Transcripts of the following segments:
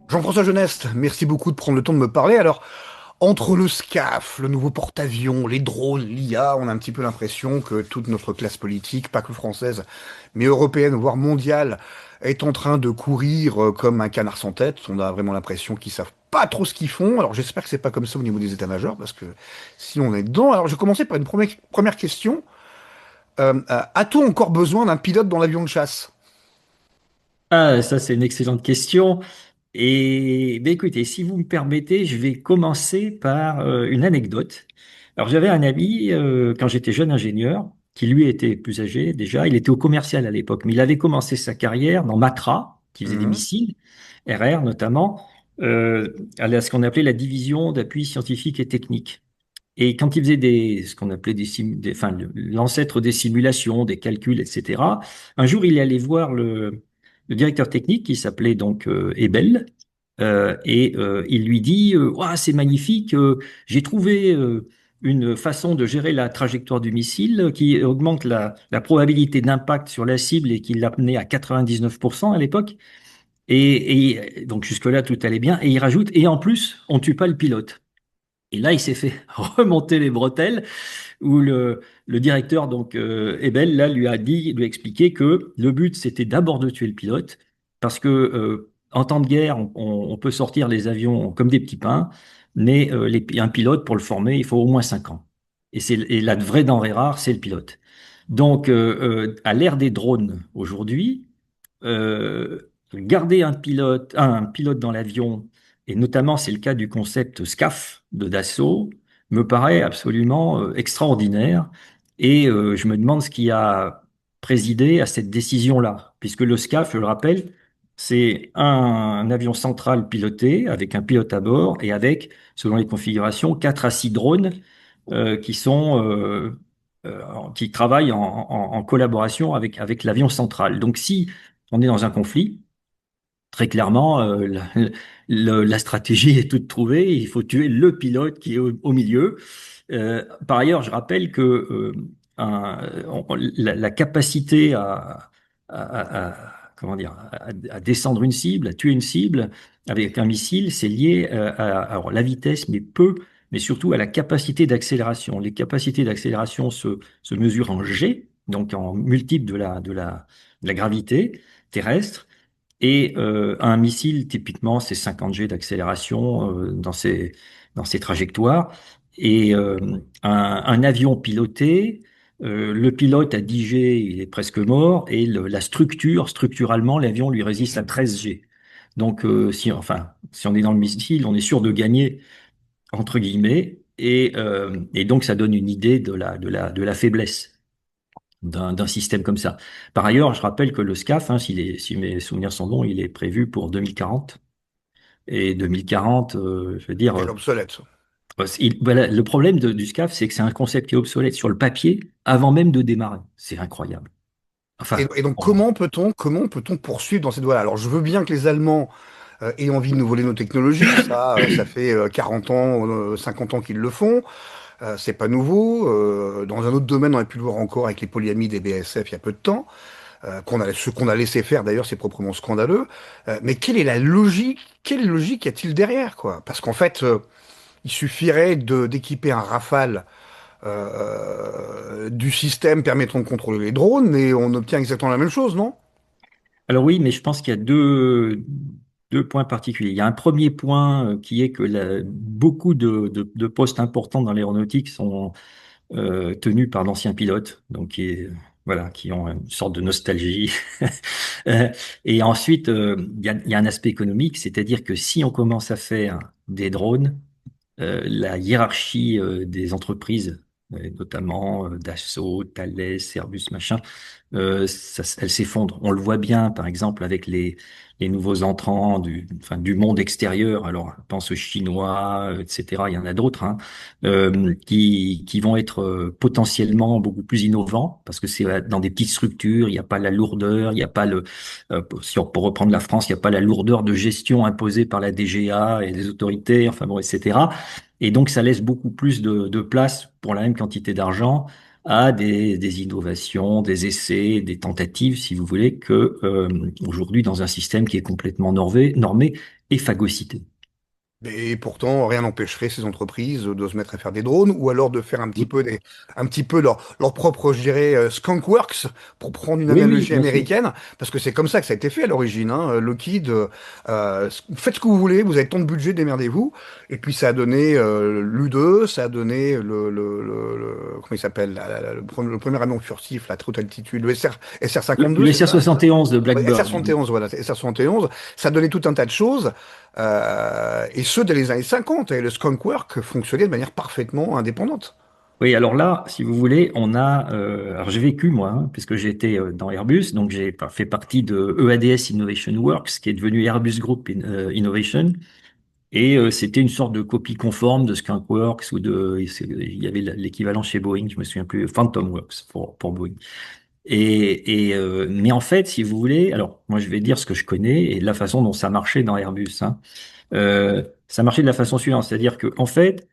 Jean-François Geneste, merci beaucoup de prendre le temps de me parler. Alors, entre le SCAF, le nouveau porte-avions, les drones, l'IA, on a un petit peu l'impression que toute notre classe politique, pas que française, mais européenne, voire mondiale, est en train de courir comme un canard sans tête. On a vraiment l'impression qu'ils savent pas trop ce qu'ils font. Alors, j'espère que c'est pas comme ça au niveau des états-majors, parce que sinon on est dedans. Alors, je vais commencer par une première question. A-t-on encore besoin d'un pilote dans l'avion de chasse? Ah, ça, c'est une excellente question. Et ben, écoutez, si vous me permettez, je vais commencer par une anecdote. Alors, j'avais un ami, quand j'étais jeune ingénieur, qui lui était plus âgé déjà. Il était au commercial à l'époque, mais il avait commencé sa carrière dans Matra, qui faisait des Mhm. missiles, RR notamment, à ce qu'on appelait la division d'appui scientifique et technique. Et quand il faisait ce qu'on appelait enfin, l'ancêtre des simulations, des calculs, etc., un jour, il est allé voir le directeur technique qui s'appelait donc Ebel, il lui dit, Ouah, c'est magnifique, j'ai trouvé une façon de gérer la trajectoire du missile qui augmente la probabilité d'impact sur la cible et qui l'amenait à 99% à l'époque. Donc jusque-là, tout allait bien. Et il rajoute, et en plus, on tue pas le pilote. Et là, il s'est fait remonter les bretelles, où le directeur, donc Ebel, là, lui a expliqué que le but, c'était d'abord de tuer le pilote, parce que en temps de guerre, on peut sortir les avions comme des petits pains, mais un pilote, pour le former, il faut au moins 5 ans. Et la vraie denrée rare, c'est le pilote. Donc, à l'ère des drones aujourd'hui, garder un pilote dans l'avion, et notamment c'est le cas du concept SCAF de Dassault, me paraît absolument extraordinaire. Et je me demande ce qui a présidé à cette décision-là, puisque le SCAF, je le rappelle, c'est un avion central piloté avec un pilote à bord et avec, selon les configurations, 4 à 6 drones qui travaillent en collaboration avec l'avion central. Donc si on est dans un conflit, très clairement, la stratégie est toute trouvée. Il faut tuer le pilote qui est au milieu. Par ailleurs, je rappelle que la capacité comment dire, à descendre une cible, à tuer une cible avec un missile, c'est lié alors, la vitesse, mais surtout à la capacité d'accélération. Les capacités d'accélération se mesurent en g, donc en multiple de la gravité terrestre. Et un missile, typiquement, c'est 50 G d'accélération dans ses trajectoires. Et un avion piloté, le pilote à 10 G, il est presque mort. Et structuralement, l'avion lui résiste à 13 G. Donc, si on est dans le missile, on est sûr de gagner, entre guillemets. Et donc, ça donne une idée de la faiblesse d'un système comme ça. Par ailleurs, je rappelle que le SCAF, hein, si mes souvenirs sont bons, il est prévu pour 2040. Et 2040, je veux dire, C'est obsolète, ça. voilà, le problème du SCAF, c'est que c'est un concept qui est obsolète sur le papier avant même de démarrer. C'est incroyable. Et, Enfin, et donc, bon. comment peut-on poursuivre dans cette voie-là? Alors, je veux bien que les Allemands aient envie de nous voler nos technologies. Ça fait 40 ans, 50 ans qu'ils le font. C'est pas nouveau. Dans un autre domaine, on a pu le voir encore avec les polyamides et BASF il y a peu de temps. Ce qu'on a laissé faire, d'ailleurs, c'est proprement scandaleux. Mais quelle est la logique? Quelle logique y a-t-il derrière, quoi? Parce qu'en fait, il suffirait d'équiper un Rafale du système permettant de contrôler les drones et on obtient exactement la même chose, non? Alors oui, mais je pense qu'il y a deux points particuliers. Il y a un premier point qui est que beaucoup de postes importants dans l'aéronautique sont tenus par d'anciens pilotes, donc voilà, qui ont une sorte de nostalgie. Et ensuite, il y a un aspect économique, c'est-à-dire que si on commence à faire des drones, la hiérarchie des entreprises notamment Dassault, Thales, Airbus, machin, elle s'effondre. On le voit bien, par exemple, avec les nouveaux entrants du monde extérieur. Alors, je pense aux Chinois, etc. Il y en a d'autres, hein, qui vont être potentiellement beaucoup plus innovants parce que c'est dans des petites structures. Il n'y a pas la lourdeur, il n'y a pas si on pour reprendre la France, il n'y a pas la lourdeur de gestion imposée par la DGA et les autorités, enfin bon, etc. Et donc, ça laisse beaucoup plus de place pour la même quantité d'argent à des innovations, des essais, des tentatives, si vous voulez, que aujourd'hui dans un système qui est complètement normé et phagocyté. Et pourtant, rien n'empêcherait ces entreprises de se mettre à faire des drones ou alors de faire Oui, un petit peu leur propre, je dirais, skunkworks, pour prendre une oui, oui, analogie bien sûr. américaine, parce que c'est comme ça que ça a été fait à l'origine. Hein. Lockheed, faites ce que vous voulez, vous avez tant de budget, démerdez-vous. Et puis ça a donné l'U-2, ça a donné comment il s'appelle, le premier avion furtif, la très haute altitude, le SR-52, Le c'est ça? SR-71 de Ouais, Blackbird. SR-71, voilà, SR-71, ça a donné tout un tas de choses, et ce, dès les années 50, et le skunkwork fonctionnait de manière parfaitement indépendante. Oui, alors là, si vous voulez, alors j'ai vécu moi, hein, puisque j'étais dans Airbus, donc j'ai fait partie de EADS Innovation Works, qui est devenu Airbus Group Innovation. Et c'était une sorte de copie conforme de Skunkworks il y avait l'équivalent chez Boeing, je me souviens plus, Phantom Works pour Boeing. Mais en fait, si vous voulez, alors moi je vais dire ce que je connais et la façon dont ça marchait dans Airbus. Hein. Ça marchait de la façon suivante, c'est-à-dire que en fait,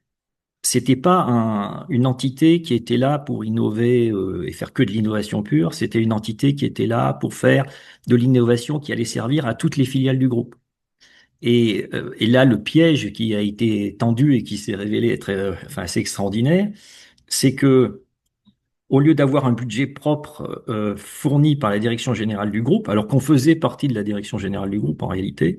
c'était pas une entité qui était là pour innover et faire que de l'innovation pure. C'était une entité qui était là pour faire de l'innovation qui allait servir à toutes les filiales du groupe. Et là, le piège qui a été tendu et qui s'est révélé être enfin, assez extraordinaire, c'est que au lieu d'avoir un budget propre fourni par la direction générale du groupe, alors qu'on faisait partie de la direction générale du groupe en réalité,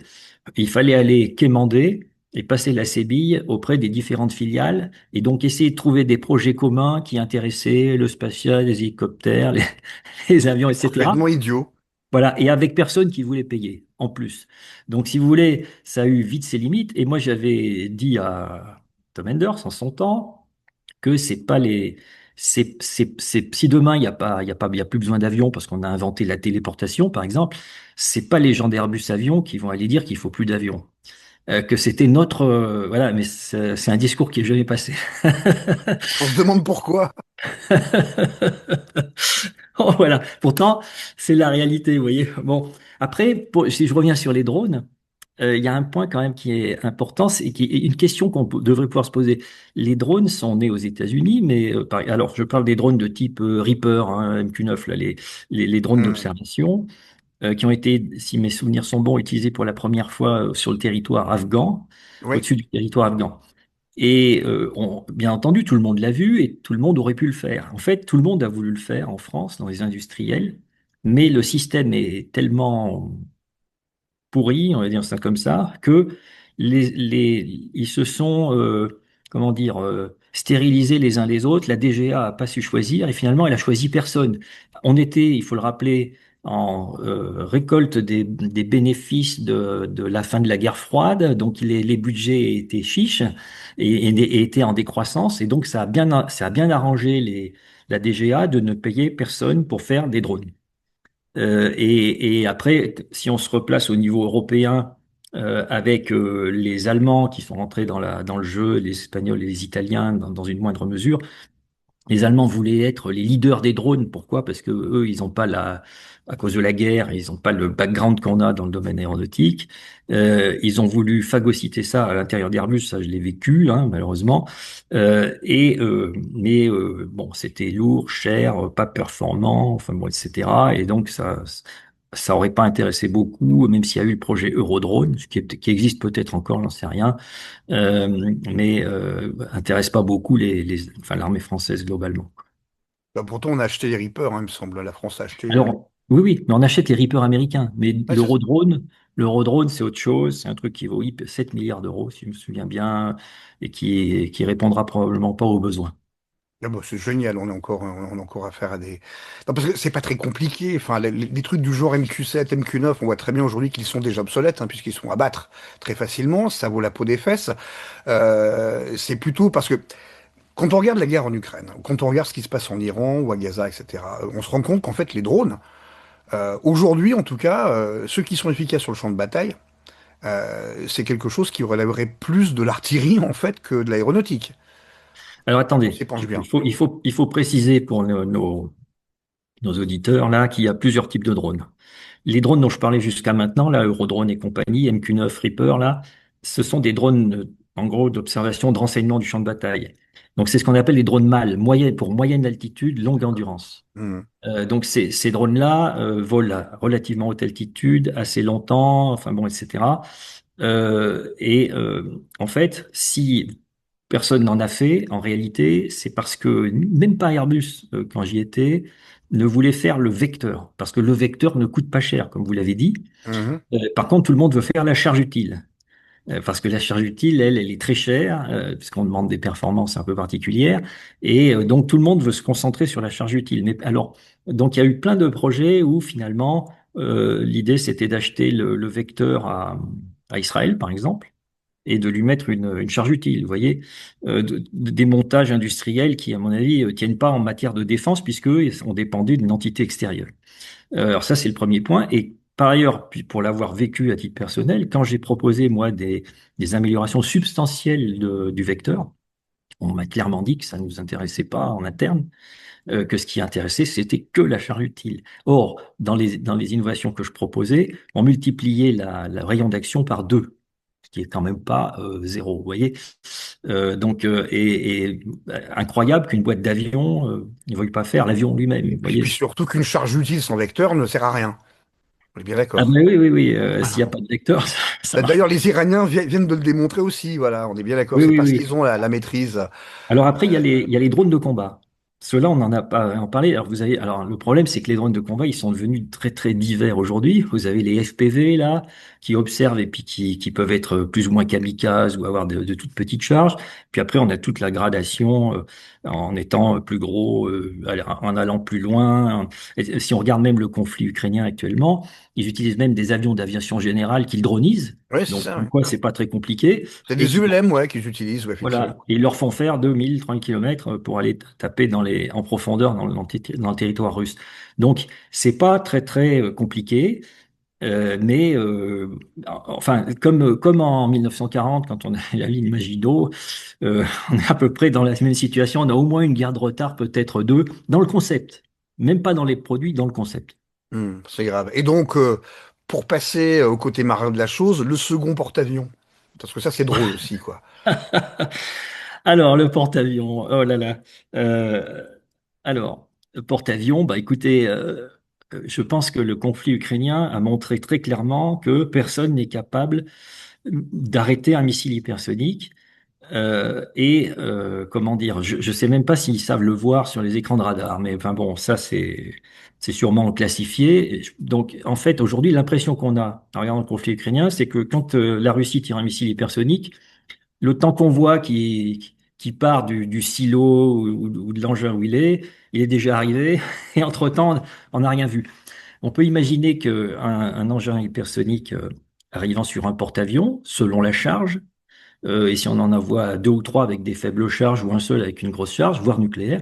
il fallait aller quémander et passer la sébille auprès des différentes filiales et donc essayer de trouver des projets communs qui intéressaient le spatial, les hélicoptères, les avions, etc. Parfaitement idiot. Voilà, et avec personne qui voulait payer en plus. Donc, si vous voulez, ça a eu vite ses limites. Et moi, j'avais dit à Tom Enders en son temps que c'est pas les, si demain il y a plus besoin d'avions parce qu'on a inventé la téléportation, par exemple, c'est pas les gens d'Airbus Avions qui vont aller dire qu'il faut plus d'avions. Que c'était notre, voilà, mais c'est un discours qui est jamais passé. On se demande pourquoi. Oh, voilà. Pourtant, c'est la réalité, vous voyez. Bon, après, si je reviens sur les drones, il y a un point quand même qui est important, c'est qui est une question qu'on devrait pouvoir se poser. Les drones sont nés aux États-Unis, mais alors je parle des drones de type Reaper, hein, MQ-9, là, les drones Hmm. d'observation, qui ont été, si mes souvenirs sont bons, utilisés pour la première fois sur le territoire afghan, Oui. au-dessus du territoire afghan. Et bien entendu, tout le monde l'a vu et tout le monde aurait pu le faire. En fait, tout le monde a voulu le faire en France, dans les industriels, mais le système est tellement pourri, on va dire ça comme ça, que ils se sont, comment dire, stérilisés les uns les autres. La DGA a pas su choisir et finalement, elle a choisi personne. On était, il faut le rappeler, en récolte des bénéfices de la fin de la guerre froide, donc les budgets étaient chiches et étaient en décroissance, et donc ça a bien arrangé la DGA de ne payer personne pour faire des drones. Et après, si on se replace au niveau européen, avec les Allemands qui sont rentrés dans le jeu, les Espagnols et les Italiens dans une moindre mesure, les Allemands voulaient être les leaders des drones. Pourquoi? Parce que eux, ils n'ont pas à cause de la guerre, ils n'ont pas le background qu'on a dans le domaine aéronautique. Ils ont voulu phagocyter ça à l'intérieur d'Airbus, ça je l'ai vécu, hein, malheureusement. Mais bon, c'était lourd, cher, pas performant, enfin bon, etc. Et donc ça aurait pas intéressé beaucoup, même s'il y a eu le projet Eurodrone, qui existe peut-être encore, j'en sais rien, mais intéresse pas beaucoup enfin, l'armée française globalement. Bah, pourtant, on a acheté les Reapers, hein, il me semble. La France a acheté. Alors, oui, oui, mais on achète les Reapers américains, mais Ouais, c'est ça. l'Eurodrone, c'est autre chose, c'est un truc qui vaut 7 milliards d'euros, si je me souviens bien, et qui répondra probablement pas aux besoins. Ah bah, c'est génial, on a encore affaire à des. Non, parce que c'est pas très compliqué. Enfin, les trucs du genre MQ7, MQ9, on voit très bien aujourd'hui qu'ils sont déjà obsolètes, hein, puisqu'ils sont à battre très facilement. Ça vaut la peau des fesses. C'est plutôt parce que Quand on regarde la guerre en Ukraine, ou quand on regarde ce qui se passe en Iran ou à Gaza, etc., on se rend compte qu'en fait les drones, aujourd'hui en tout cas, ceux qui sont efficaces sur le champ de bataille, c'est quelque chose qui relèverait plus de l'artillerie en fait que de l'aéronautique. Alors On attendez, s'y penche bien. il faut préciser pour nos auditeurs là qu'il y a plusieurs types de drones. Les drones dont je parlais jusqu'à maintenant, là, Eurodrone et compagnie, MQ-9, Reaper, là, ce sont des drones, en gros, d'observation, de renseignement du champ de bataille. Donc, c'est ce qu'on appelle les drones MAL, pour moyenne altitude, longue endurance. Hmm. Donc, ces drones-là volent à relativement haute altitude, assez longtemps, enfin bon, etc. En fait, si personne n'en a fait, en réalité, c'est parce que même pas Airbus, quand j'y étais, ne voulait faire le vecteur, parce que le vecteur ne coûte pas cher, comme vous l'avez dit. Mhm. Par contre, tout le monde veut faire la charge utile. Parce que la charge utile, elle est très chère, puisqu'on demande des performances un peu particulières, et donc tout le monde veut se concentrer sur la charge utile. Mais alors, donc il y a eu plein de projets où finalement l'idée c'était d'acheter le vecteur à Israël, par exemple, et de lui mettre une charge utile. Vous voyez, des montages industriels qui, à mon avis, tiennent pas en matière de défense puisqu'ils sont dépendus d'une entité extérieure. Alors ça, c'est le premier point. Et par ailleurs, puis pour l'avoir vécu à titre personnel, quand j'ai proposé, moi, des améliorations substantielles du vecteur, on m'a clairement dit que ça ne nous intéressait pas en interne, que ce qui intéressait, c'était que la charge utile. Or, dans les innovations que je proposais, on multipliait la rayon d'action par deux, ce qui est quand même pas zéro, vous voyez. Incroyable qu'une boîte d'avion ne veuille pas faire l'avion lui-même, Et vous puis voyez. surtout qu'une charge utile sans vecteur ne sert à rien. On est bien Ah d'accord. ben oui, oui, oui. S'il n'y a Voilà. pas de vecteur, ça marche D'ailleurs, pas. les Iraniens viennent de le démontrer aussi. Voilà, on est bien d'accord. Oui, C'est oui, parce oui. qu'ils ont la maîtrise. Alors après, Euh, il y a les drones de combat. Ceux-là, on n'en a pas en parlé. Alors vous avez, alors le problème, c'est que les drones de combat, ils sont devenus très très divers aujourd'hui. Vous avez les FPV là, qui observent et puis qui peuvent être plus ou moins kamikazes ou avoir de toutes petites charges. Puis après, on a toute la gradation en étant plus gros, en allant plus loin. Et si on regarde même le conflit ukrainien actuellement, ils utilisent même des avions d'aviation générale qu'ils dronisent. ouais, c'est Donc, ça. comme Ouais. quoi, c'est pas très compliqué. C'est Et des qui ULM, ouais, qu'ils utilisent, ouais, effectivement. voilà, et ils leur font faire 2000, 30 kilomètres pour aller taper en profondeur dans le territoire russe. Donc, c'est pas très très compliqué, mais enfin, comme en 1940, quand on a la ligne Maginot, on est à peu près dans la même situation. On a au moins une guerre de retard, peut-être deux, dans le concept, même pas dans les produits, dans le concept. C'est grave. Et donc, pour passer au côté marin de la chose, le second porte-avions. Parce que ça, c'est drôle aussi, quoi. Alors, le porte-avions, oh là là. Euh, alors, le porte-avions, bah écoutez, je pense que le conflit ukrainien a montré très clairement que personne n'est capable d'arrêter un missile hypersonique. Comment dire, je ne sais même pas s'ils savent le voir sur les écrans de radar, mais enfin bon, ça c'est sûrement classifié. Donc en fait, aujourd'hui, l'impression qu'on a en regardant le conflit ukrainien, c'est que quand la Russie tire un missile hypersonique, le temps qu'on voit qui part du silo ou de l'engin où il est déjà arrivé, et entre-temps, on n'a rien vu. On peut imaginer un engin hypersonique arrivant sur un porte-avions, selon la charge, et si on en envoie deux ou trois avec des faibles charges ou un seul avec une grosse charge, voire nucléaire,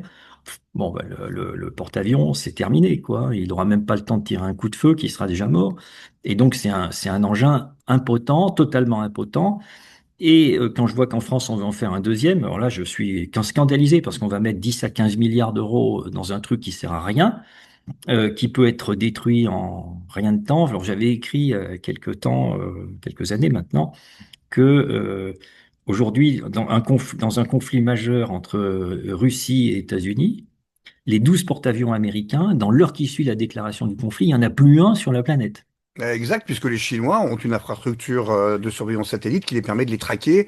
bon, bah, le porte-avions, c'est terminé, quoi. Il n'aura même pas le temps de tirer un coup de feu, qui sera déjà mort. Et donc, c'est un engin impotent, totalement impotent. Et quand je vois qu'en France, on veut en faire un deuxième, alors là, je suis scandalisé parce qu'on va mettre 10 à 15 milliards d'euros dans un truc qui sert à rien, qui peut être détruit en rien de temps. Alors, j'avais écrit quelques années maintenant, que aujourd'hui, dans un conflit majeur entre Russie et États-Unis, les 12 porte-avions américains, dans l'heure qui suit la déclaration du conflit, il n'y en a plus un sur la planète. Exact, puisque les Chinois ont une infrastructure de surveillance satellite qui les permet de les traquer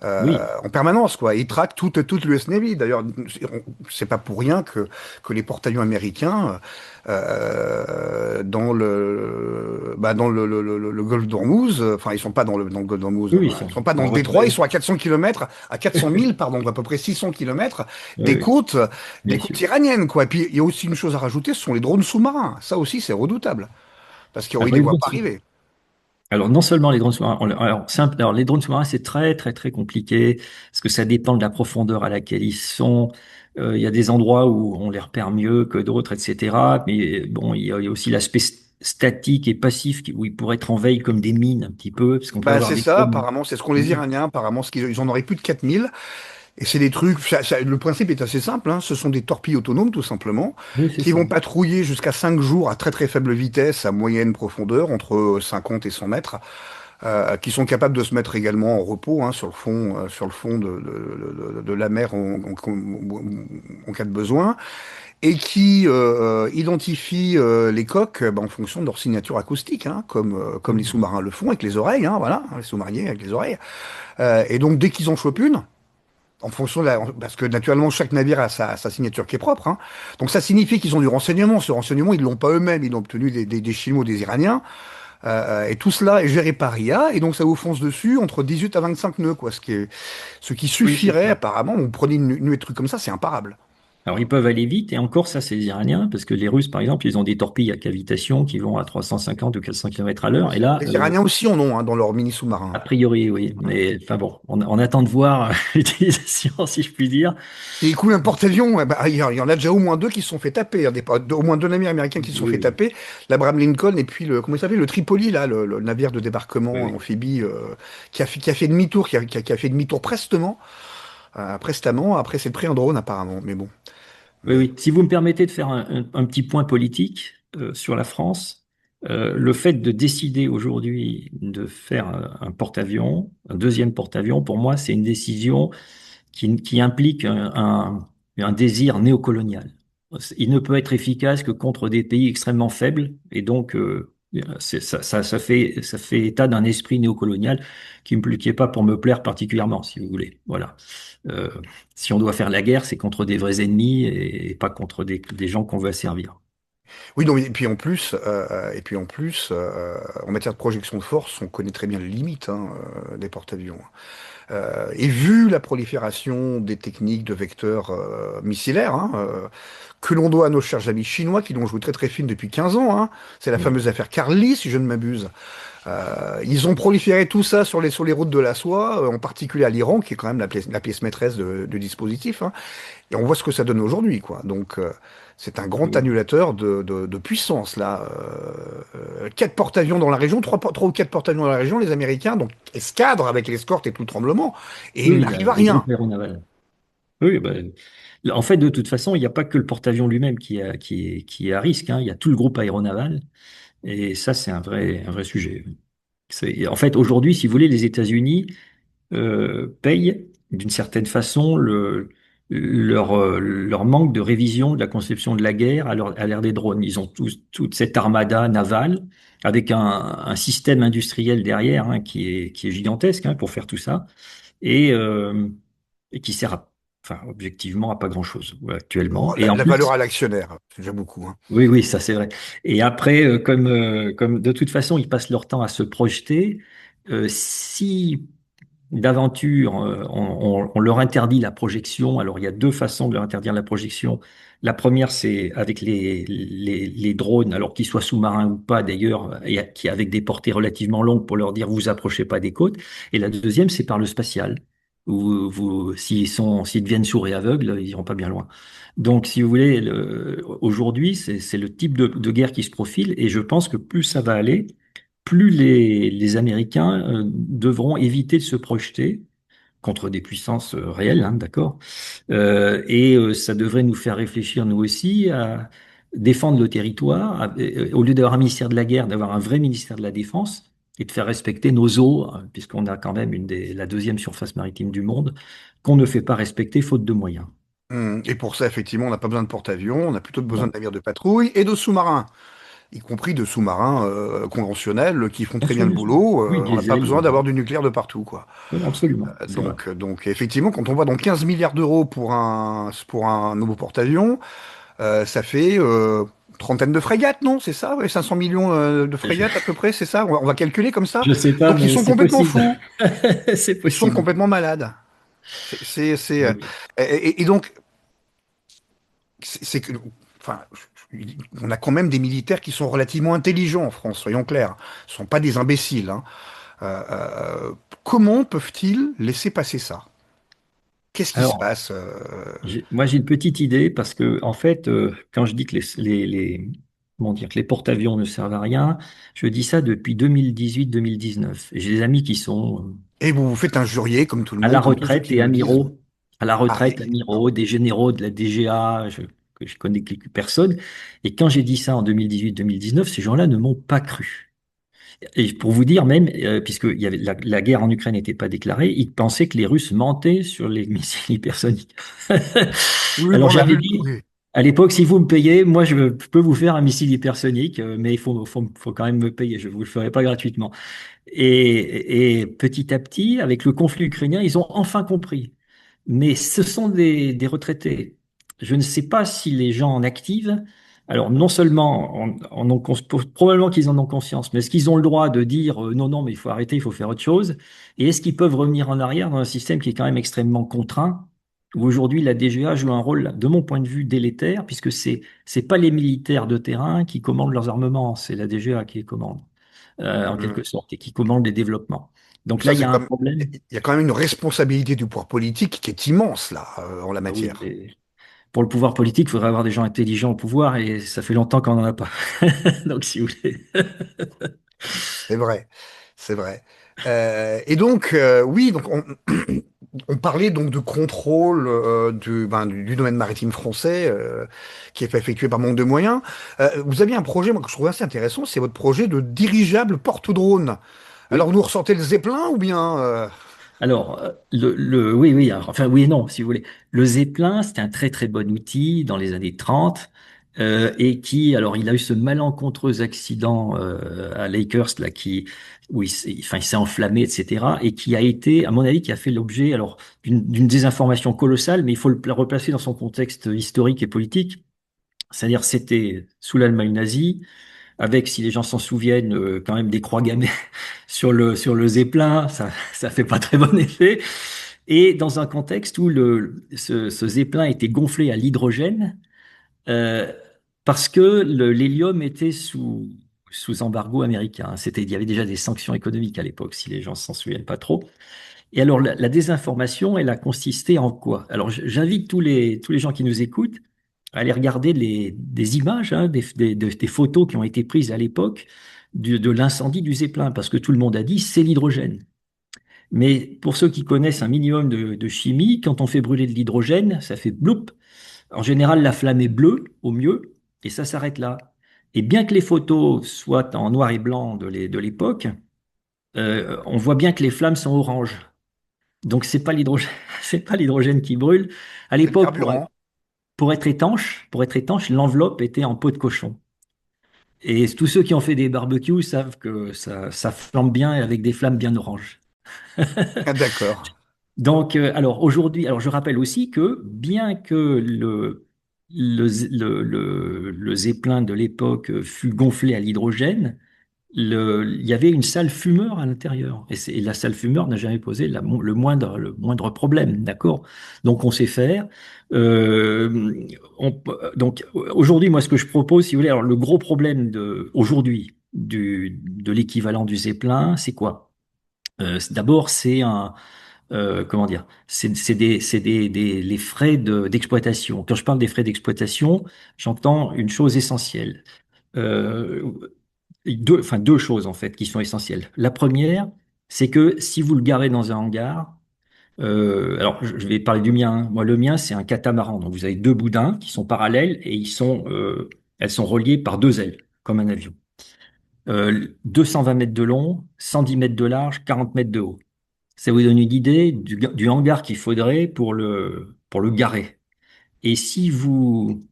Oui, en permanence, quoi. Ils traquent toute l'US Navy. D'ailleurs, c'est pas pour rien que les porte-avions américains dans le golfe d'Ormuz, enfin ils sont pas dans le golfe d'Ormuz, oui, oui, ils sont pas dans en le détroit, ils retraite. sont à 400 kilomètres, à 400 000, pardon, à peu près 600 kilomètres Oui, oui, des bien côtes sûr. iraniennes, quoi. Et puis il y a aussi une chose à rajouter, ce sont les drones sous-marins. Ça aussi, c'est redoutable parce Ah qu'ils bah, les ils voient vont pas se- arriver. Alors, non seulement les drones sous-marins, alors, les drones sous-marins, c'est très, très, très compliqué, parce que ça dépend de la profondeur à laquelle ils sont. Il y a des endroits où on les repère mieux que d'autres, etc. Mais bon, il y a aussi l'aspect statique et passif où ils pourraient être en veille comme des mines, un petit peu, parce qu'on peut Bah, avoir c'est des ça, drones. apparemment, c'est ce qu'ont les Oui, Iraniens, apparemment, ils en auraient plus de 4000. Et c'est des trucs, le principe est assez simple, hein. Ce sont des torpilles autonomes, tout simplement, oui, c'est qui vont ça. patrouiller jusqu'à 5 jours à très très faible vitesse, à moyenne profondeur, entre 50 et 100 mètres, qui sont capables de se mettre également en repos, hein, sur le fond de la mer en cas de besoin, et qui identifient les coques en fonction de leur signature acoustique, hein, comme les Mhm. sous-marins le font avec les oreilles, hein, voilà, les sous-mariniers avec les oreilles. Et donc dès qu'ils en chopent une, en fonction parce que naturellement chaque navire a sa signature qui est propre, hein. Donc ça signifie qu'ils ont du renseignement. Ce renseignement, ils l'ont pas eux-mêmes, ils l'ont obtenu des Chinois, des Iraniens. Et tout cela est géré par IA, et donc ça vous fonce dessus entre 18 à 25 nœuds, quoi. Ce qui Oui, c'est suffirait ça. apparemment. Vous prenez une nuée de trucs comme ça, c'est imparable. Alors, ils peuvent aller vite, et encore, ça, c'est les Iraniens, parce que les Russes, par exemple, ils ont des torpilles à cavitation qui vont à 350 ou 400 km à l'heure. Et là, Les Iraniens aussi en ont, hein, dans leurs mini sous-marins. a priori, oui. Mais enfin bon, on attend de voir l'utilisation, si je puis dire. Et écoute, un porte-avions, ouais, bah, il y en a déjà au moins deux qui se sont fait taper, hein, au moins deux navires américains qui se sont fait Oui, taper, l'Abraham Lincoln et puis comment il s'appelle, le Tripoli, là, le navire de débarquement oui. amphibie, qui a fait demi-tour, qui a fait demi-tour prestement, après c'est pris en drone apparemment, mais bon. Oui, Mais oui. Si vous me permettez de faire un petit point politique sur la France, le fait de décider aujourd'hui de faire un porte-avions, un deuxième porte-avions, pour moi, c'est une décision qui implique un désir néocolonial. Il ne peut être efficace que contre des pays extrêmement faibles, et donc ça fait état d'un esprit néocolonial qui est pas pour me plaire particulièrement, si vous voulez. Voilà. Euh, Si on doit faire la guerre, c'est contre des vrais ennemis et pas contre des gens qu'on veut asservir. oui, non, en matière de projection de force, on connaît très bien les limites, hein, des porte-avions. Et vu la prolifération des techniques de vecteurs missilaires, hein, que l'on doit à nos chers amis chinois qui l'ont joué très très fine depuis 15 ans, hein, c'est la Oui, fameuse affaire Carly, si je ne m'abuse. Ils ont proliféré tout ça sur les routes de la soie, en particulier à l'Iran, qui est quand même la pièce maîtresse du dispositif, hein. Et on voit ce que ça donne aujourd'hui, quoi. Donc, c'est un grand oui. annulateur de puissance, là. Quatre porte-avions dans la région, trois ou quatre porte-avions dans la région, les Américains, donc escadrent avec l'escorte et tout le tremblement, et Oui, il oui, n'arrive à le rien. groupe aéronaval. Oui, ben, en fait, de toute façon, il n'y a pas que le porte-avions lui-même qui est à risque, hein. Il y a tout le groupe aéronaval. Et ça, c'est un vrai sujet. En fait, aujourd'hui, si vous voulez, les États-Unis payent d'une certaine façon leur manque de révision de la conception de la guerre à l'ère des drones. Ils ont toute cette armada navale avec un système industriel derrière, hein, qui est gigantesque, hein, pour faire tout ça et qui sert enfin, objectivement à pas grand-chose actuellement. Oh, Et en la valeur plus, à l'actionnaire, c'est déjà beaucoup, hein. oui, oui, ça c'est vrai. Et après, comme de toute façon, ils passent leur temps à se projeter, si d'aventure on leur interdit la projection, alors il y a deux façons de leur interdire la projection. La première, c'est avec les drones, alors qu'ils soient sous-marins ou pas d'ailleurs, et qui avec des portées relativement longues pour leur dire vous approchez pas des côtes. Et la deuxième, c'est par le spatial. S'ils deviennent sourds et aveugles, ils iront pas bien loin. Donc, si vous voulez, aujourd'hui, c'est le type de guerre qui se profile, et je pense que plus ça va aller, plus les Américains devront éviter de se projeter contre des puissances réelles, hein, d'accord? Ça devrait nous faire réfléchir, nous aussi, à défendre le territoire, au lieu d'avoir un ministère de la guerre, d'avoir un vrai ministère de la défense et de faire respecter nos eaux, hein, puisqu'on a quand même la deuxième surface maritime du monde, qu'on ne fait pas respecter faute de moyens. Et pour ça, effectivement, on n'a pas besoin de porte-avions, on a plutôt besoin de Non, navires de patrouille et de sous-marins, y compris de sous-marins conventionnels qui font bien très sûr, bien le bien sûr. boulot. Oui, On n'a pas diesel. besoin d'avoir du nucléaire de partout, quoi. Oui, absolument, c'est vrai. Donc effectivement, quand on voit donc 15 milliards d'euros pour un nouveau porte-avions, ça fait trentaine de frégates, non? C'est ça? Ouais, 500 millions de Je frégates à peu près, c'est ça? On va calculer comme ça. ne sais pas, Donc ils mais sont c'est complètement possible. fous, C'est ils sont possible. complètement malades. C'est, Oui, oui. et donc, c'est que, enfin, on a quand même des militaires qui sont relativement intelligents en France, soyons clairs. Ce ne sont pas des imbéciles, hein. Euh, euh, Comment peuvent-ils laisser passer ça? Qu'est-ce qui se Alors, passe? moi, j'ai une petite idée parce que, en fait, quand je dis que comment dire, que les porte-avions ne servent à rien, je dis ça depuis 2018-2019. Et j'ai des amis qui sont Et vous vous faites injurier, comme tout le à la monde, comme tous ceux retraite qui et vous le disent. amiraux, à la Ah, retraite, amiraux, des généraux de la DGA, que je connais quelques personnes. Et quand j'ai dit ça en 2018-2019, ces gens-là ne m'ont pas cru. Et pour vous dire même, puisque il y avait la guerre en Ukraine n'était pas déclarée, ils pensaient que les Russes mentaient sur les missiles hypersoniques. oui, bon, Alors on a j'avais vu. dit, Oui. à l'époque, si vous me payez, moi je peux vous faire un missile hypersonique, mais faut quand même me payer, je vous le ferai pas gratuitement. Et petit à petit, avec le conflit ukrainien, ils ont enfin compris. Mais ce sont des retraités. Je ne sais pas si les gens en active, alors non seulement probablement qu'ils en ont conscience, mais est-ce qu'ils ont le droit de dire non, non, mais il faut arrêter, il faut faire autre chose? Et est-ce qu'ils peuvent revenir en arrière dans un système qui est quand même extrêmement contraint, où aujourd'hui la DGA joue un rôle, de mon point de vue, délétère, puisque c'est pas les militaires de terrain qui commandent leurs armements, c'est la DGA qui les commande, en Hmm. quelque sorte, et qui commande les développements. Donc là, Ça, il y c'est a un comme. problème. Il y a quand même une responsabilité du pouvoir politique qui est immense, là, en la Ah oui, matière. pour le pouvoir politique, il faudrait avoir des gens intelligents au pouvoir et ça fait longtemps qu'on n'en a pas. Donc, si vous voulez. C'est vrai, c'est vrai. Et donc, oui, donc on parlait donc de contrôle du domaine maritime français qui est effectué par manque de moyens. Vous aviez un projet, moi, que je trouve assez intéressant, c'est votre projet de dirigeable porte-drone. Alors, Oui. vous nous ressortez le Zeppelin ou bien Alors, oui, oui, alors, enfin, oui et non, si vous voulez. Le Zeppelin, c'était un très, très bon outil dans les années 30 et alors, il a eu ce malencontreux accident à Lakehurst, là, où il s'est enflammé, etc., et qui a été, à mon avis, qui a fait l'objet, alors, d'une désinformation colossale, mais il faut le replacer dans son contexte historique et politique. C'est-à-dire, c'était sous l'Allemagne nazie, avec, si les gens s'en souviennent, quand même des croix gammées sur le Zeppelin, ça fait pas très bon effet. Et dans un contexte où ce Zeppelin était gonflé à l'hydrogène, euh, parce que l'hélium était sous embargo américain. Il y avait déjà des sanctions économiques à l'époque, si les gens s'en souviennent pas trop. Et alors, la désinformation, elle a consisté en quoi? Alors, j'invite tous les gens qui nous écoutent à aller regarder des images, hein, des photos qui ont été prises à l'époque de l'incendie du Zeppelin, parce que tout le monde a dit c'est l'hydrogène. Mais pour ceux qui connaissent un minimum de chimie, quand on fait brûler de l'hydrogène, ça fait bloup. En général, la flamme est bleue au mieux, et ça s'arrête là. Et bien que les photos soient en noir et blanc de l'époque, on voit bien que les flammes sont oranges. Donc c'est pas l'hydrogène, c'est pas l'hydrogène qui brûle. À c'est le l'époque, carburant? pour être étanche, l'enveloppe était en peau de cochon. Et tous ceux qui ont fait des barbecues savent que ça flambe bien et avec des flammes bien oranges. Ah, d'accord. Donc, alors aujourd'hui, alors je rappelle aussi que bien que le Zeppelin de l'époque fut gonflé à l'hydrogène, il y avait une salle fumeur à l'intérieur. Et la salle fumeur n'a jamais posé le moindre problème, d'accord? Donc on sait faire. Euh, donc aujourd'hui, moi, ce que je propose, si vous voulez, alors le gros problème aujourd'hui de l'équivalent du Zeppelin, c'est quoi? D'abord, c'est comment dire, les frais d'exploitation. Quand je parle des frais d'exploitation, j'entends une chose essentielle. Euh, deux choses en fait qui sont essentielles. La première, c'est que si vous le garez dans un hangar, alors je vais parler du mien, hein. Moi, le mien, c'est un catamaran. Donc vous avez deux boudins qui sont parallèles et elles sont reliées par deux ailes, comme un avion. 220 mètres de long, 110 mètres de large, 40 mètres de haut. Ça vous donne une idée du hangar qu'il faudrait pour le garer. Et si vous,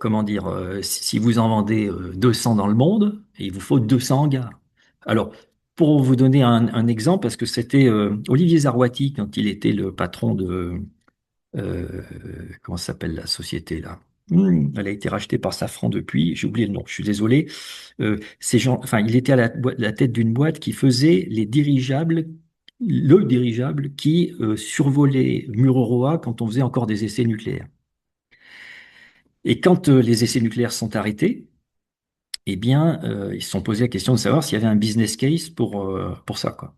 comment dire, si vous en vendez 200 dans le monde, il vous faut 200 hangars. Alors, pour vous donner un exemple, parce que c'était Olivier Zarouati, quand il était le patron euh, comment s'appelle la société là? Elle a été rachetée par Safran depuis, j'ai oublié le nom, je suis désolé. Ces gens, enfin, il était à la tête d'une boîte qui faisait le dirigeable qui survolait Mururoa quand on faisait encore des essais nucléaires. Et quand les essais nucléaires sont arrêtés, eh bien, ils se sont posé la question de savoir s'il y avait un business case pour ça, quoi.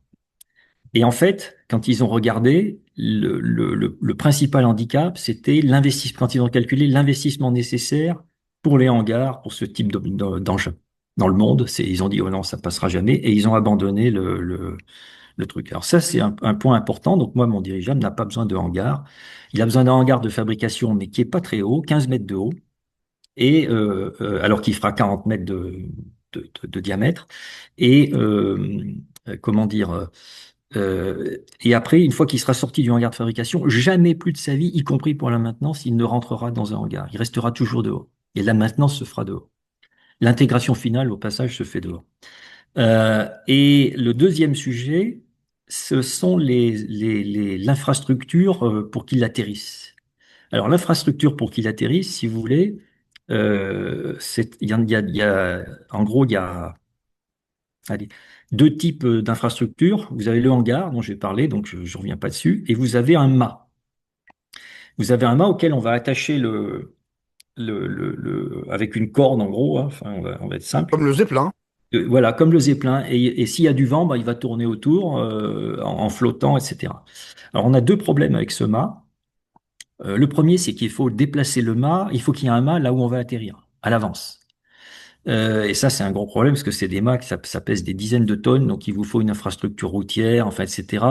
Et en fait, quand ils ont regardé, le principal handicap, c'était l'investissement, quand ils ont calculé l'investissement nécessaire pour les hangars, pour ce type d'engin. Dans le monde, ils ont dit, oh non, ça passera jamais, et ils ont abandonné le truc. Alors ça, c'est un point important. Donc moi, mon dirigeable n'a pas besoin de hangar. Il a besoin d'un hangar de fabrication, mais qui est pas très haut, 15 mètres de haut, et alors qu'il fera 40 mètres de diamètre. Et comment dire et après, une fois qu'il sera sorti du hangar de fabrication, jamais plus de sa vie, y compris pour la maintenance, il ne rentrera dans un hangar. Il restera toujours dehors. Et la maintenance se fera dehors. L'intégration finale, au passage, se fait dehors. Et le deuxième sujet, ce sont l'infrastructure pour qu'il atterrisse. Alors, l'infrastructure pour qu'il atterrisse, si vous voulez, en gros, il y a allez, deux types d'infrastructures. Vous avez le hangar dont j'ai parlé, donc je ne reviens pas dessus, et vous avez un mât. Vous avez un mât auquel on va attacher avec une corde en gros, hein, enfin on va être simple. Comme le Zeppelin. Voilà, comme le zeppelin. Et s'il y a du vent, bah, il va tourner autour en flottant, etc. Alors on a deux problèmes avec ce mât. Le premier, c'est qu'il faut déplacer le mât. Il faut qu'il y ait un mât là où on va atterrir, à l'avance. Et ça, c'est un gros problème parce que c'est des mâts, ça pèse des dizaines de tonnes, donc il vous faut une infrastructure routière, enfin, etc.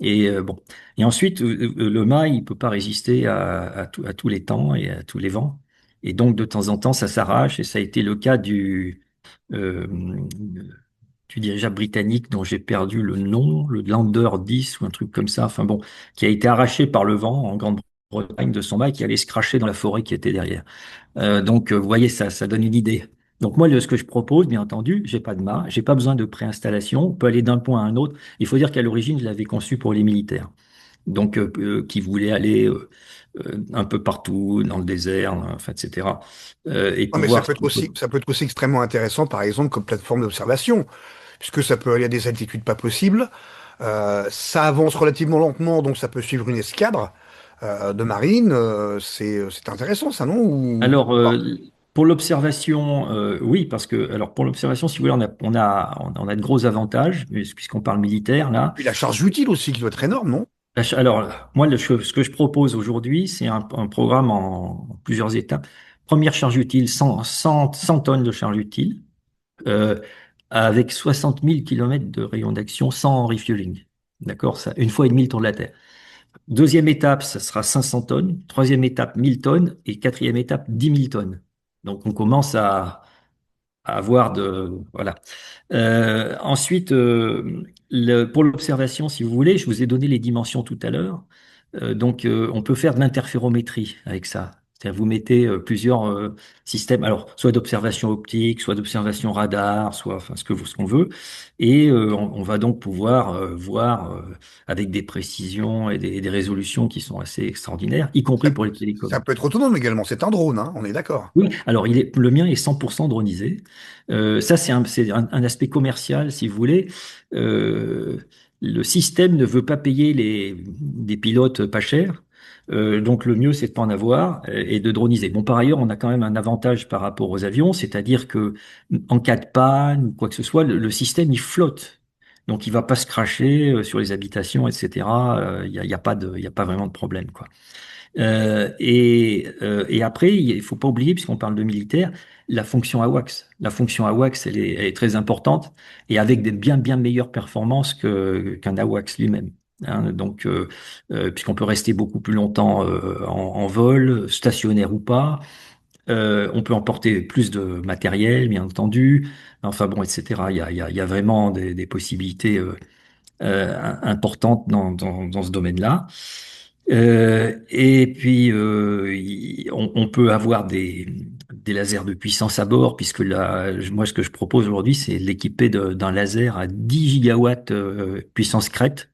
Et bon. Et ensuite, le mât, il peut pas résister à tous les temps et à tous les vents. Et donc, de temps en temps, ça s'arrache. Et ça a été le cas euh, du dirigeable britannique dont j'ai perdu le nom, le Lander 10 ou un truc comme ça. Enfin bon, qui a été arraché par le vent en Grande-Bretagne de son mât et qui allait se cracher dans la forêt qui était derrière. Donc, vous voyez, ça donne une idée. Donc, moi, ce que je propose, bien entendu, j'ai pas de mât, j'ai pas besoin de préinstallation. On peut aller d'un point à un autre. Il faut dire qu'à l'origine, je l'avais conçu pour les militaires. Donc, qui voulaient aller un peu partout, dans le désert, enfin, etc. Et Ouais, mais ça pouvoir. peut être aussi, ça peut être aussi extrêmement intéressant, par exemple, comme plateforme d'observation, puisque ça peut aller à des altitudes pas possibles. Ça avance relativement lentement, donc ça peut suivre une escadre de marine. C'est intéressant, ça, non? Alors, Ah. pour l'observation, oui, parce que, alors, pour l'observation, si vous voulez, on a de gros avantages, puisqu'on parle militaire, là. Puis la charge utile aussi, qui doit être énorme, non? Alors, moi, ce que je propose aujourd'hui, c'est un programme en plusieurs étapes. Première charge utile, 100 tonnes de charge utile, euh, avec 60 000 kilomètres de rayon d'action sans refueling. D'accord? Ça, une fois et demi le tour de la Terre. Deuxième étape, ça sera 500 tonnes. Troisième étape, 1000 tonnes. Et quatrième étape, 10 000 tonnes. Donc, on commence à avoir voilà. Ensuite, pour l'observation, si vous voulez, je vous ai donné les dimensions tout à l'heure. Donc, on peut faire de l'interférométrie avec ça. C'est-à-dire, vous mettez plusieurs systèmes, alors soit d'observation optique, soit d'observation radar, soit enfin, ce qu'on veut, et on va donc pouvoir voir avec des précisions et des résolutions qui sont assez extraordinaires, y Ça, compris pour les ça télécoms. peut être autonome également. C'est un drone, hein, on est d'accord. Oui, alors le mien est 100% dronisé. Ça, c'est un aspect commercial, si vous voulez. Euh, le système ne veut pas payer des pilotes pas chers. Donc le mieux, c'est de pas en avoir et de droniser. Bon, par ailleurs, on a quand même un avantage par rapport aux avions, c'est-à-dire que en cas de panne ou quoi que ce soit, le système, il flotte. Donc il va pas se cracher sur les habitations, etc. Il y a pas il y a pas vraiment de problème, quoi. Et après, il faut pas oublier, puisqu'on parle de militaire, la fonction AWACS. La fonction AWACS, elle est très importante et avec des bien meilleures performances qu'un AWACS lui-même. Hein. Donc, puisqu'on peut rester beaucoup plus longtemps en vol, stationnaire ou pas, on peut emporter plus de matériel, bien entendu. Enfin bon, etc. Il y a vraiment des possibilités importantes dans ce domaine-là. Et puis, on peut avoir des lasers de puissance à bord, puisque là, moi, ce que je propose aujourd'hui, c'est l'équiper d'un laser à 10 gigawatts puissance crête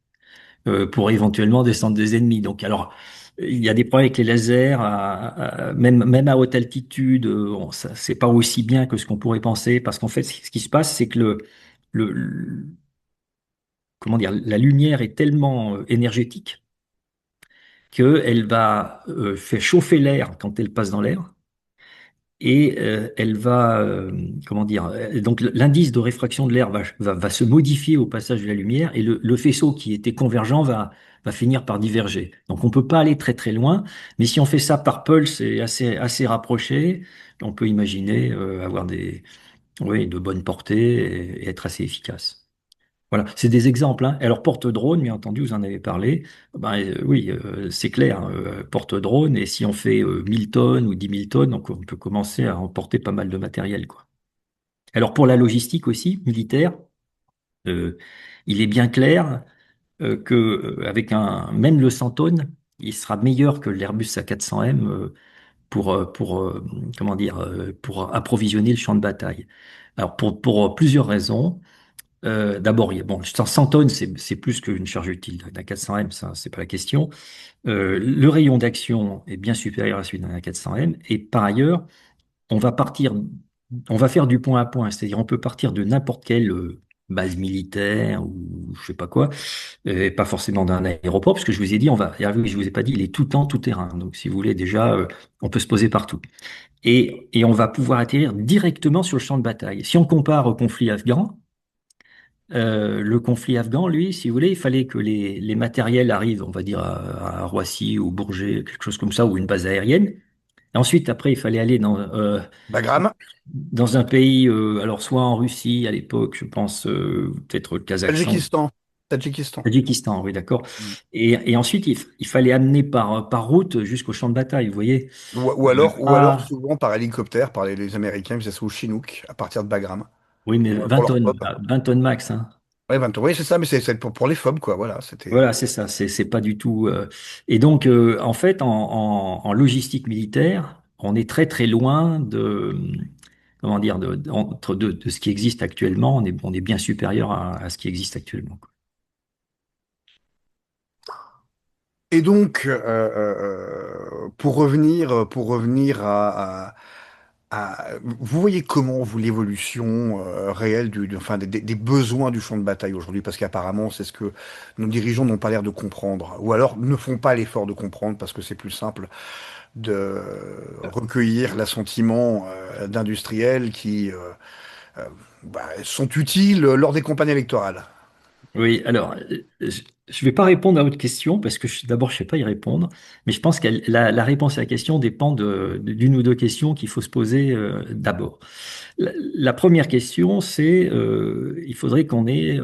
pour éventuellement descendre des ennemis. Donc, alors, il y a des problèmes avec les lasers, même à haute altitude, bon, ça, c'est pas aussi bien que ce qu'on pourrait penser, parce qu'en fait, ce qui se passe, c'est que comment dire, la lumière est tellement énergétique qu'elle va faire chauffer l'air quand elle passe dans l'air. et elle va, comment dire, donc l'indice de réfraction de l'air va se modifier au passage de la lumière et le faisceau qui était convergent va finir par diverger. Donc on peut pas aller très très loin, mais si on fait ça par pulse et assez rapproché, on peut imaginer avoir oui, de bonnes portées et être assez efficace. Voilà, c'est des exemples, hein. Alors, porte-drone, bien entendu, vous en avez parlé. Ben, oui, c'est clair, hein, porte-drone, et si on fait 1000 tonnes ou 10 000 tonnes, donc on peut commencer à emporter pas mal de matériel, quoi. Alors, pour la logistique aussi, militaire, euh, il est bien clair que avec même le 100 tonnes, il sera meilleur que l'Airbus A400M comment dire, pour approvisionner le champ de bataille. Alors, pour plusieurs raisons. D'abord, bon, 100 tonnes, c'est plus qu'une charge utile d'un 400M, ça, c'est pas la question. Le rayon d'action est bien supérieur à celui d'un 400M. Et par ailleurs, on va partir, on va faire du point à point, c'est-à-dire on peut partir de n'importe quelle base militaire ou je sais pas quoi, et pas forcément d'un aéroport, parce que je vous ai dit, je vous ai pas dit, il est tout temps, tout terrain. Donc, si vous voulez, déjà, on peut se poser partout. Et on va pouvoir atterrir directement sur le champ de bataille. Si on compare au conflit afghan, le conflit afghan, lui, si vous voulez, il fallait que les matériels arrivent, on va dire, à Roissy ou Bourget, quelque chose comme ça, ou une base aérienne. Et ensuite, après, il fallait aller Bagram, dans un pays, alors soit en Russie à l'époque, je pense, peut-être le Kazakhstan, Tadjikistan, Tadjikistan. Tadjikistan, oui, d'accord. Mm. Et ensuite, il fallait amener par route jusqu'au champ de bataille, vous voyez. Ou alors souvent par hélicoptère, par les Américains, ils faisaient ça au Chinook, à partir de Bagram, Oui, mais pour 20 leur tonnes, FOB. 20 tonnes max, hein. Ouais, 20 oui, c'est ça, mais c'est pour les FOB, quoi, voilà, c'était... Voilà, c'est ça, c'est pas du tout. Et donc, en fait, en logistique militaire, on est très très loin comment dire, de ce qui existe actuellement. On est bien supérieur à ce qui existe actuellement, quoi. Et donc, pour revenir vous voyez comment, vous, l'évolution réelle enfin, des besoins du champ de bataille aujourd'hui, parce qu'apparemment, c'est ce que nos dirigeants n'ont pas l'air de comprendre, ou alors ne font pas l'effort de comprendre, parce que c'est plus simple de recueillir l'assentiment d'industriels qui euh, sont utiles lors des campagnes électorales. Oui, alors, je vais pas répondre à votre question parce que d'abord, je sais pas y répondre, mais je pense que la réponse à la question dépend d'une ou deux questions qu'il faut se poser d'abord. La première question, c'est il faudrait qu'on ait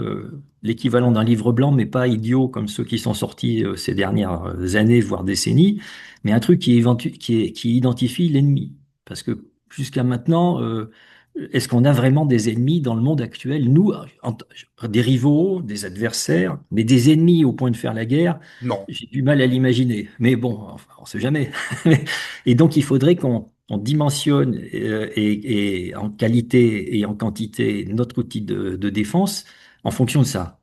l'équivalent d'un livre blanc, mais pas idiot comme ceux qui sont sortis ces dernières années, voire décennies, mais un truc qui identifie l'ennemi. Parce que jusqu'à maintenant, est-ce qu'on a vraiment des ennemis dans le monde actuel? Nous, des rivaux, des adversaires, mais des ennemis au point de faire la guerre, Non, j'ai du mal à l'imaginer. Mais bon, enfin, on sait jamais. Et donc, il faudrait qu'on dimensionne et en qualité et en quantité notre outil de défense en fonction de ça.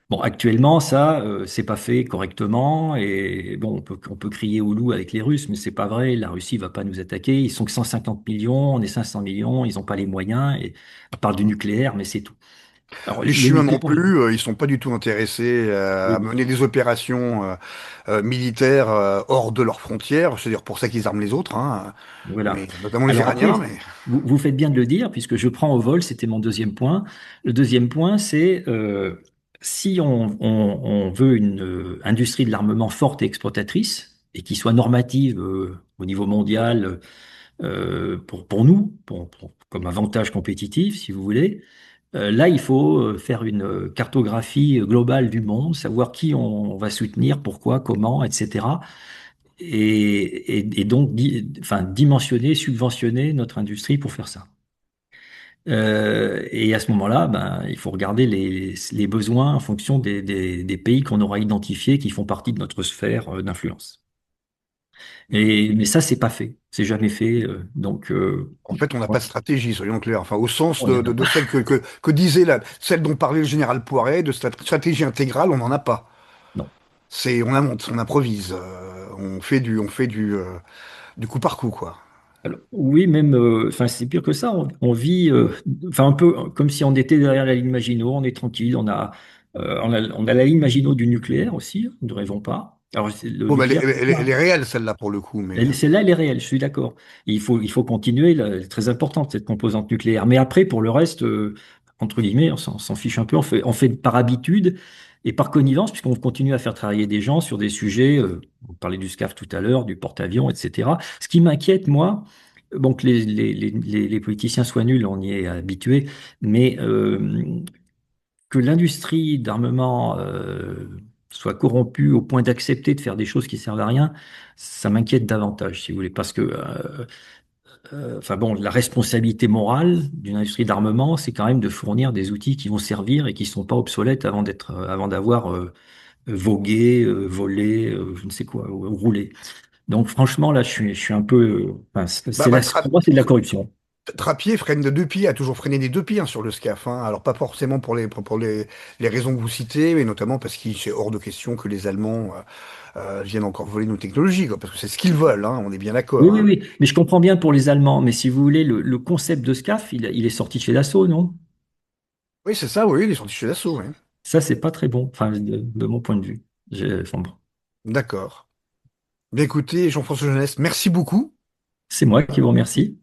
Bon, actuellement, ça, c'est pas fait correctement. Et bon, on peut crier au loup avec les Russes, mais c'est pas vrai. La Russie va pas nous attaquer. Ils sont que 150 millions, on est 500 millions, ils ont pas les moyens. Et on parle du nucléaire, mais c'est tout. Alors, les le Chinois non nucléaire, plus, ils sont pas du tout intéressés à oui, mener des opérations militaires hors de leurs frontières. C'est d'ailleurs pour ça qu'ils arment les autres, hein, voilà. mais notamment les Alors après, Iraniens. Mais vous faites bien de le dire, puisque je prends au vol, c'était mon deuxième point. Le deuxième point, c'est si on veut une industrie de l'armement forte et exploitatrice, et qui soit normative au niveau mondial pour nous, comme avantage compétitif, si vous voulez, là, il faut faire une cartographie globale du monde, savoir qui on va soutenir, pourquoi, comment, etc. Et donc, enfin, dimensionner, subventionner notre industrie pour faire ça. Et à ce moment-là, ben, il faut regarder les besoins en fonction des pays qu'on aura identifiés qui font partie de notre sphère d'influence. Mais ça, c'est pas fait. C'est jamais fait. Donc, en fait, on n'a pas ouais, de stratégie, soyons clairs. Enfin, au sens on y de, en a de pas. celle que disait celle dont parlait le général Poiret, de stratégie intégrale, on n'en a pas. Non. On invente, on improvise, on fait du coup par coup, quoi. Alors, oui, même, enfin, c'est pire que ça. On vit, enfin, un peu comme si on était derrière la ligne Maginot. On est tranquille. On a la ligne Maginot du nucléaire aussi. Ne rêvons pas. Alors, Bon, mais nucléaire, pourquoi? elle est réelle, celle-là, pour le coup, mais... Celle-là, elle est réelle, je suis d'accord. Il faut continuer, là, elle est très importante, cette composante nucléaire. Mais après, pour le reste, entre guillemets, on s'en fiche un peu. On fait par habitude et par connivence, puisqu'on continue à faire travailler des gens sur des sujets, on parlait du SCAF tout à l'heure, du porte-avions, etc. Ce qui m'inquiète, moi, bon, que les politiciens soient nuls, on y est habitué, mais que l'industrie d'armement soit corrompue au point d'accepter de faire des choses qui servent à rien, ça m'inquiète davantage, si vous voulez, parce que, enfin bon, la responsabilité morale d'une industrie d'armement, c'est quand même de fournir des outils qui vont servir et qui ne sont pas obsolètes avant d'avoir vogué, volé, je ne sais quoi, ou roulé. Donc franchement, là, je suis un peu, enfin, Bah, bah, pour moi, c'est de la corruption. Trappier freine de deux pieds, a toujours freiné des deux pieds hein, sur le SCAF. Hein. Alors pas forcément pour les raisons que vous citez, mais notamment parce qu'il c'est hors de question que les Allemands viennent encore voler nos technologies, quoi, parce que c'est ce qu'ils veulent, hein, on est bien Oui, d'accord. oui, Hein. oui, mais je comprends bien pour les Allemands, mais si vous voulez, le concept de SCAF, il est sorti de chez Dassault, non? Oui, c'est ça, oui, les sorties chez l'assaut, oui. Ça, c'est pas très bon, enfin, de mon point de vue. Enfin, bon, D'accord. Bien écoutez, Jean-François Jeunesse, merci beaucoup. c'est moi qui vous remercie.